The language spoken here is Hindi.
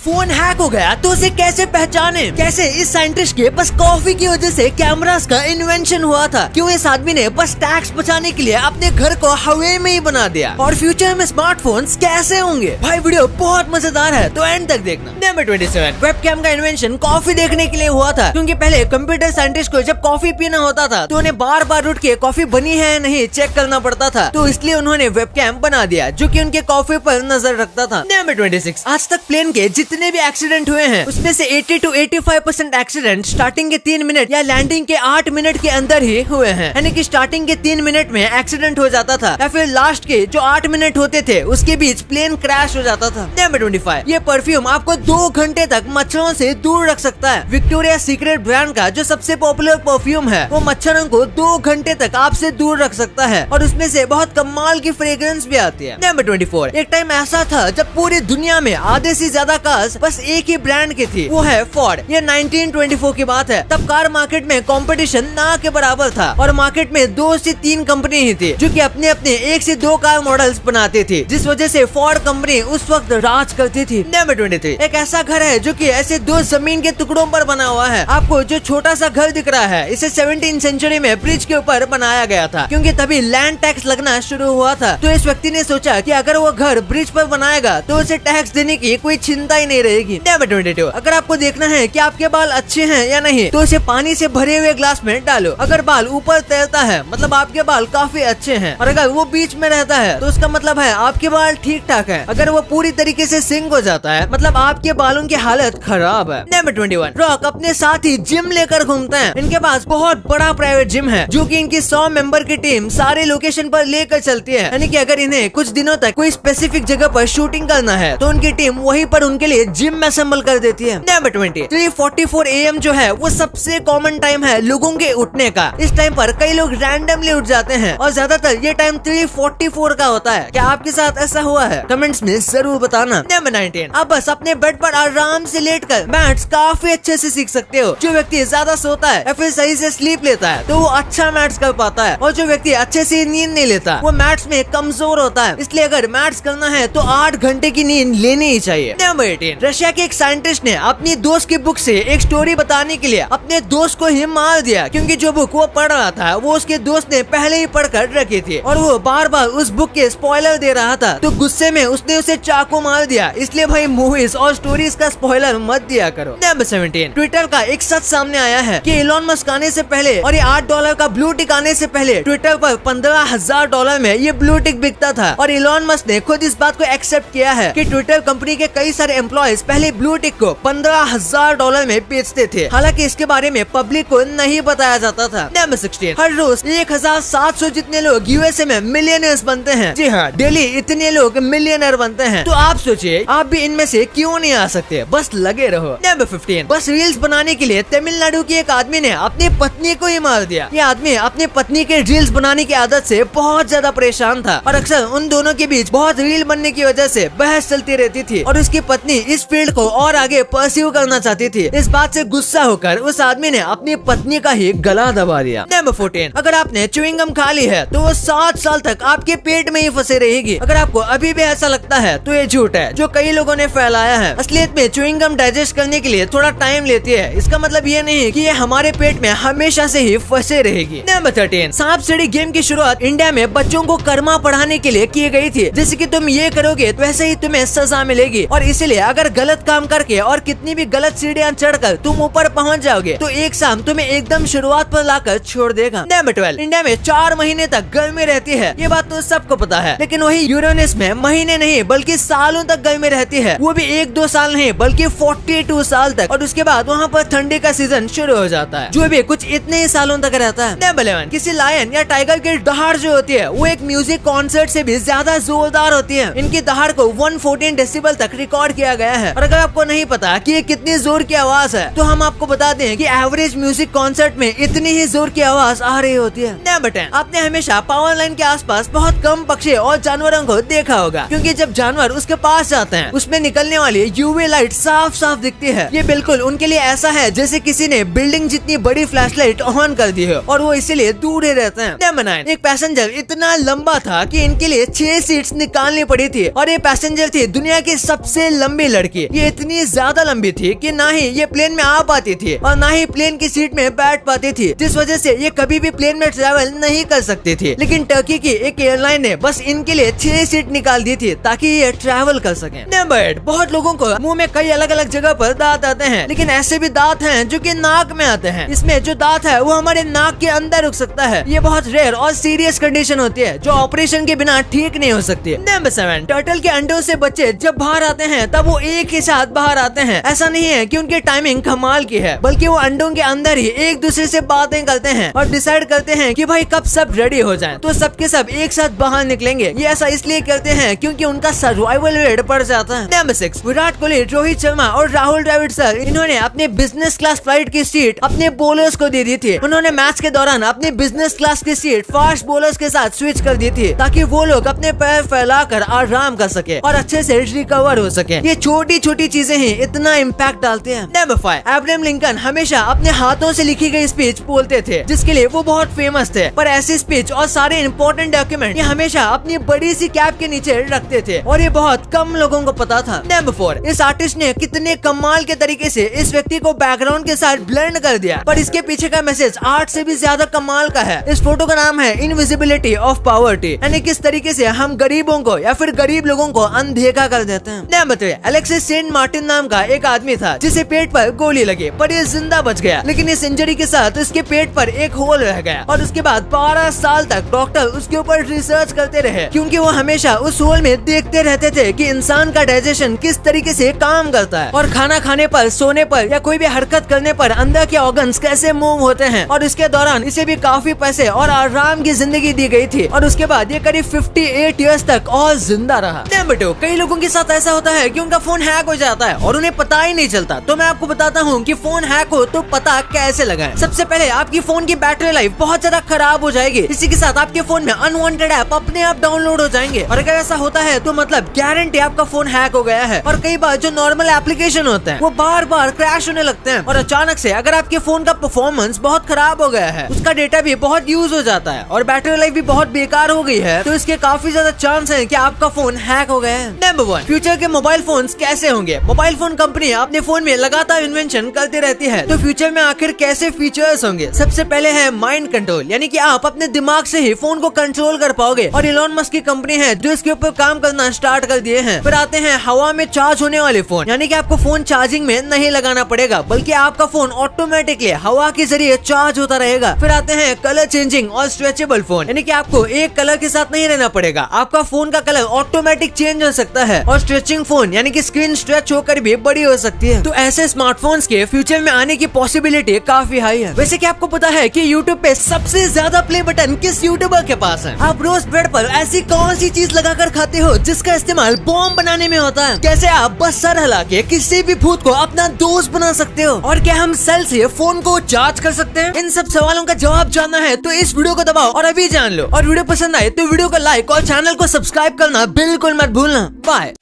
फोन हैक हो गया तो उसे कैसे पहचाने? कैसे इस साइंटिस्ट के बस कॉफी की वजह से कैमरास का इन्वेंशन हुआ था? क्यों इस आदमी ने बस टैक्स बचाने के लिए अपने घर को हवे में ही बना दिया? और फ्यूचर में स्मार्टफोन्स कैसे होंगे? भाई वीडियो बहुत मजेदार है तो एंड तक देखना। नंबर 27, वेबकैम का इन्वेंशन कॉफी देखने के लिए हुआ था, क्योंकि पहले कंप्यूटर साइंटिस्ट को जब कॉफी पीना होता था तो उन्हें बार बार उठ के कॉफी बनी है या नहीं चेक करना पड़ता था, तो इसलिए उन्होंने वेबकैम बना दिया जो कि उनके कॉफी पर नजर रखता था। नंबर 26, आज तक प्लेन के जितने भी एक्सीडेंट हुए हैं उसमें से 80 to 85% एक्सीडेंट स्टार्टिंग के 3 मिनट या लैंडिंग के 8 मिनट के अंदर ही हुए हैं। यानी कि स्टार्टिंग के 3 मिनट में एक्सीडेंट हो जाता था या फिर लास्ट के जो 8 मिनट होते थे उसके बीच प्लेन क्रैश हो जाता था। नंबर 25, ये परफ्यूम आपको 2 घंटे तक मच्छरों से दूर रख सकता है। विक्टोरिया सीक्रेट ब्रांड का जो सबसे पॉपुलर परफ्यूम है वो मच्छरों को 2 घंटे तक आपसे दूर रख सकता है और उसमें से बहुत कमाल की फ्रेग्रेंस भी आती है। नंबर 24, एक टाइम ऐसा था जब पूरी दुनिया में आधे से ज्यादा कार्स बस एक ही ब्रांड की थी, वो है फोर्ड। ये 1924 की बात है। तब कार मार्केट में कंपटीशन ना के बराबर था और मार्केट में 2 से 3 कंपनी ही थी जो कि अपने अपने 1 से 2 कार मॉडल्स बनाती थी, जिस वजह से फोर्ड कंपनी उस वक्त राज करती थी। नंबर 23, एक ऐसा घर है जो कि ऐसे 2 जमीन के टुकड़ों पर बना हुआ है। आपको जो छोटा सा घर दिख रहा है इसे 17th सेंचुरी में ब्रिज के ऊपर बनाया गया था, क्योंकि तभी लैंड टैक्स लगना शुरू हुआ था। तो इस व्यक्ति ने सोचा कि अगर वो घर ब्रिज पर बनाएगा तो उसे टैक्स देने की कोई चिंता ही नहीं रहेगी। नंबर 22, अगर आपको देखना है कि आपके बाल अच्छे हैं या नहीं तो उसे पानी से भरे हुए ग्लास में डालो। अगर बाल ऊपर तैरता है मतलब आपके बाल काफी अच्छे हैं, और अगर वो बीच में रहता है तो उसका मतलब है आपके बाल ठीक ठाक है। अगर वो पूरी तरीके से सिंक हो जाता है मतलब आपके बालों की हालत खराब है। नंबर 21, रॉक अपने साथ ही जिम लेकर घूमते हैं। इनके पास बहुत बड़ा प्राइवेट जिम है जो कि इनकी 100 मेंबर की टीम सारे लोकेशन पर लेकर चलती है। यानी कि अगर इन्हें कुछ दिनों तक कोई स्पेसिफिक जगह पर शूटिंग करना है तो उनकी टीम वहीं पर उनके लिए जिम असेंबल कर देती है। नंबर 20, 3:44 AM जो है वो सबसे कॉमन टाइम है लोगों के उठने का। इस टाइम पर कई लोग रैंडमली उठ जाते हैं और ज्यादातर ये टाइम 3:44 का होता है। क्या आपके साथ ऐसा हुआ है? कमेंट्स में जरूर बताना। नंबर 19, आप बस अपने बेड पर आराम से लेटकर मैथ्स काफी अच्छे से सीख सकते हो। जो व्यक्ति ज्यादा सोता है या फिर सही से स्लीप लेता है तो वो अच्छा मैथ्स कर पाता है, और जो व्यक्ति अच्छे से नींद नहीं लेता वो मैथ्स में कमजोर होता है। इसलिए अगर मैथ्स करना है तो 8 घंटे की नींद लेनी ही चाहिए। नंबर 18, रशिया के एक साइंटिस्ट ने अपनी दोस्त की बुक से एक स्टोरी बताने के लिए अपने दोस्त को ही मार दिया, क्योंकि जो बुक वो पढ़ रहा था वो उसके दोस्त ने पहले ही पढ़कर रखी थी और वो बार बार उस बुक के स्पॉइलर दे रहा था। तो गुस्से में उसने उसे चाकू मार दिया। इसलिए भाई मूवीज और स्टोरीज का स्पॉइलर मत दिया करो। नंबर 17, ट्विटर का एक सच सामने आया है कि इलॉन मस्क आने से पहले और ये $8 का ब्लू टिक आने से पहले ट्विटर पर $15,000 में ये ब्लू टिक बिकता था, और इलॉन मस्क ने खुद इस बात को एक्सेप्ट किया है कि ट्विटर कंपनी के कई सारे एम्प्लॉयज पहले ब्लू टिक को $15,000 में बेचते थे। हालांकि इसके बारे में पब्लिक को नहीं बताया जाता था। नंबर 16, हर रोज 1700 जितने लोग यूएसए में मिलियनर्स बनते हैं। जी हाँ, डेली इतने लोग मिलियनर बनते हैं। तो आप सोचिए आप भी इनमें से क्यों नहीं आ सकते? बस लगे रहो। नंबर 15, बस रील्स बनाने के लिए तमिलनाडु के एक आदमी ने अपनी पत्नी को ही मार दिया। ये आदमी अपनी पत्नी के रील्स बनाने की आदत से बहुत ज्यादा परेशान था और अक्सर उन दोनों के बीच बहुत रील बनने की वजह से बहस चलती रहती थी और उसकी पत्नी इस फील्ड को और आगे परस्यू करना चाहती थी। इस बात से गुस्सा होकर उस आदमी ने अपनी पत्नी का ही गला दबा दिया। नंबर 14, अगर आपने च्युइंग गम खा ली है तो वो 7 साल तक आपके पेट में ही फंसे रहेगी। अगर आपको अभी भी ऐसा लगता है तो ये झूठ है जो कई लोगों ने फैलाया है। असलियत में च्युइंग गम डाइजेस्ट करने के लिए थोड़ा टाइम लेती है। इसका मतलब ये नहीं कि ये हमारे पेट में हमेशा से ही फंसे रहेगी। नंबर 13, सांप सीढ़ी गेम की शुरुआत इंडिया में बच्चों को कर्मा पढ़ाने के लिए की गई थी। जैसे कि तुम ये करोगे तो वैसे ही तुम्हें सजा मिलेगी, और इसीलिए अगर गलत काम करके और कितनी भी गलत सीढ़ियां चढ़कर तुम ऊपर पहुंच जाओगे तो एक सांप तुम्हें एकदम शुरुआत पर लाकर छोड़ देगा। नंबर 12, इंडिया में 4 महीने तक गर्मी रहती है। ये बात तो सबको पता है, लेकिन वही यूरेनस में महीने नहीं बल्कि सालों तक गर्मी रहती है। वो भी 1-2 साल नहीं बल्कि 42 साल तक, और उसके बाद वहाँ पर ठंडी का सीजन शुरू हो जाता है जो भी कुछ इतने ही सालों तक रहता है। नंबर 11, किसी लायन या टाइगर की दहाड़ जो होती है वो एक म्यूजिक कॉन्सर्ट से भी ज्यादा जोरदार होती है। इनकी दहाड़ को 114 डेसिबल तक रिकॉर्ड किया गया है, और अगर आपको नहीं पता कि ये कितनी जोर की आवाज है तो हम आपको बता दें कि एवरेज म्यूजिक कॉन्सर्ट में इतनी ही जोर की आवाज आ रही होती है। नंबर 10, आपने हमेशा पावर लाइन के आसपास बहुत कम पक्षी और जानवरों को देखा होगा, क्योंकि जब जानवर उसके पास जाते हैं उसमें निकलने वाली यूवी लाइट साफ साफ दिखती है। ये बिल्कुल उनके लिए ऐसा है जैसे किसी ने बिल्डिंग जितनी बड़ी फ्लैशलाइट ऑन कर दी है, और वो इसीलिए दूर ही रहते हैं। नंबर 9, एक पैसेंजर इतना लंबा था कि इनके लिए 6 सीट्स निकालनी पड़ी थी, और ये पैसेंजर थी दुनिया की सबसे लंबी लड़की ये इतनी ज्यादा लंबी थी कि ना ही ये प्लेन में आ पाती थी और ना ही प्लेन की सीट में बैठ पाती थी, जिस वजह से ये कभी भी प्लेन में ट्रैवल नहीं कर सकती थी। लेकिन टर्की की एक एयरलाइन ने बस इनके लिए 6 सीट निकाल दी थी ताकि ये ट्रैवल कर सकें। नंबर 8, बहुत लोगों को मुंह में कई अलग अलग जगह पर दांत आते हैं, लेकिन ऐसे भी दांत हैं जो कि नाक में आते हैं। इसमें जो दांत है वो हमारे नाक के अंदर रुक सकता है। ये बहुत रेयर और सीरियस कंडीशन होती है जो ऑपरेशन के बिना ठीक नहीं हो सकती। नंबर 7, टर्टल के अंडों से बच्चे जब बाहर आते हैं तब वो एक ही साथ बाहर आते हैं। ऐसा नहीं है कि उनकी टाइमिंग कमाल की है, बल्कि वो अंडों के अंदर ही एक दूसरे से बातें करते हैं और डिसाइड करते हैं कि भाई कब सब रेडी हो जाएं, तो सबके सब एक साथ बाहर निकलेंगे। ये ऐसा इसलिए करते हैं क्योंकि उनका सर्वाइवल रेट बढ़ जाता है। नंबर 6, विराट कोहली, रोहित शर्मा और राहुल द्रविड़ सर इन्होंने अपने बिजनेस क्लास फ्लाइट की सीट अपने बोलर्स को दे दी थी। उन्होंने मैच के दौरान अपनी बिजनेस क्लास की सीट फास्ट बोलर्स के साथ स्विच कर दी थी ताकि वो लोग अपने पैर फैलाकर आराम कर सके और अच्छे से रिकवर हो सके। ये छोटी छोटी चीजें ही इतना इम्पैक्ट डालते हैं। नंबर 5, अब्राहम लिंकन हमेशा अपने हाथों से लिखी गई स्पीच बोलते थे जिसके लिए वो बहुत फेमस थे, पर ऐसी स्पीच और सारे इंपॉर्टेंट डॉक्यूमेंट ये हमेशा अपनी बड़ी सी कैप के नीचे रखते थे और ये बहुत कम लोगों को पता था। नंबर 4, इस आर्टिस्ट ने कितने कमाल के तरीके से इस व्यक्ति को बैकग्राउंड के साथ ब्लेंड कर दिया, पर इसके पीछे का मैसेज आर्ट से भी ज्यादा कमाल का है। इस फोटो का नाम है इनविजिबिलिटी ऑफ पॉवर्टी, यानी किस तरीके से हम गरीबों को या फिर गरीब लोगों को अनदेखा कर देते हैं। नंबर 3, अलेक्सिस सेंट मार्टिन नाम का एक आदमी था जिसे पेट पर गोली लगी, पर ये जिंदा बच गया, लेकिन इस इंजरी के साथ उसके पेट पर एक होल रह गया और उसके बाद 12 साल तक डॉक्टर उसके ऊपर रिसर्च करते रहे क्योंकि वो हमेशा उस होल में देखते रहते थे कि इंसान का डाइजेशन किस तरीके से काम करता है और खाना खाने पर, सोने पर या कोई भी हरकत करने पर अंदर के ऑर्गन्स कैसे मूव होते हैं। और इसके दौरान इसे भी काफी पैसे और आराम की जिंदगी दी गई थी और उसके बाद ये करीब 58 इयर्स तक और जिंदा रहा। नंबर 2, कई लोगों के साथ ऐसा होता है कि उनका फोन हैक हो जाता है और उन्हें पता ही नहीं चलता। तो मैं आपको बताता हूँ कि फोन हैक हो तो पता कैसे लगाएं। सबसे पहले आपकी फोन की बैटरी लाइफ बहुत ज्यादा खराब हो जाएगी, इसी के साथ आपके फोन में अनवांटेड ऐप अपने आप डाउनलोड हो जाएंगे और अगर ऐसा होता है तो मतलब गारंटी आपका फोन हैक हो गया है। और कई बार जो नॉर्मल एप्लीकेशन होते हैं वो बार बार क्रैश होने लगते हैं और अचानक से अगर आपके फोन का परफॉर्मेंस बहुत खराब हो गया है, उसका डेटा भी बहुत यूज हो जाता है और बैटरी लाइफ भी बहुत बेकार हो गई है, तो इसके काफी ज्यादा चांस है कि आपका फोन हैक हो गया है। नंबर 1, फ्यूचर के मोबाइल फोन्स कैसे होंगे। मोबाइल फोन कंपनी अपने फोन में लगातार इन्वेंशन करती रहती है, तो फ्यूचर में आखिर कैसे फीचर्स होंगे। सबसे पहले है माइंड कंट्रोल, यानी कि आप अपने दिमाग से ही फोन को कंट्रोल कर पाओगे और इलॉन मस्क की कंपनी है जो इसके ऊपर काम करना स्टार्ट कर दिए हैं। फिर आते हैं हवा में चार्ज होने वाले फोन, यानी कि आपको फोन चार्जिंग में नहीं लगाना पड़ेगा बल्कि आपका फोन ऑटोमेटिकली हवा के जरिए चार्ज होता रहेगा। फिर आते हैं कलर चेंजिंग और स्ट्रेचेबल फोन, यानी कि आपको एक कलर के साथ नहीं रहना पड़ेगा, आपका फोन का कलर ऑटोमेटिक चेंज हो सकता है। और स्ट्रेचिंग फोन, यानी कि स्क्रीन स्ट्रेच होकर भी बड़ी हो सकती है। तो ऐसे स्मार्टफोन्स के फ्यूचर में आने की पॉसिबिलिटी काफी हाई है। वैसे क्या आपको पता है कि यूट्यूब पे सबसे ज्यादा प्ले बटन किस यूट्यूबर के पास है? आप रोज ब्रेड पर ऐसी कौन सी चीज लगाकर खाते हो जिसका इस्तेमाल बॉम्ब बनाने में होता है? कैसे आप बस सर हिला के किसी भी भूत को अपना दोस्त बना सकते हो? और क्या हम सेल से फोन को चार्ज कर सकते हैं? इन सब सवालों का जवाब जानना है तो इस वीडियो को दबाओ और अभी जान लो। और वीडियो पसंद आए तो वीडियो को लाइक और चैनल को सब्सक्राइब करना बिल्कुल मत भूलना। बाय।